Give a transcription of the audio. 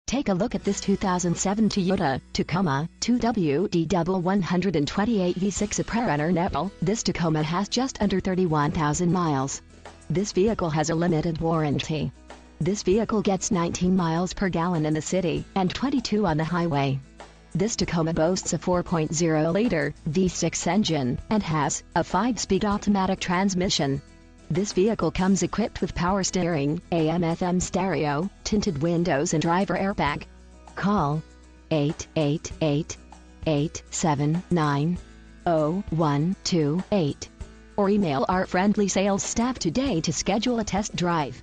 Take a look at this 2007 Toyota Tacoma 2WD double 128 V6 PreRunner Natl. This Tacoma has just under 31,000 miles. This vehicle has a limited warranty. This vehicle gets 19 miles per gallon in the city and 22 on the highway. This Tacoma boasts a 4.0-liter V6 engine and has a 5-speed automatic transmission. This vehicle comes equipped with power steering, AM/FM stereo, tinted windows and driver airbag. Call 888-879-0128 or email our friendly sales staff today to schedule a test drive.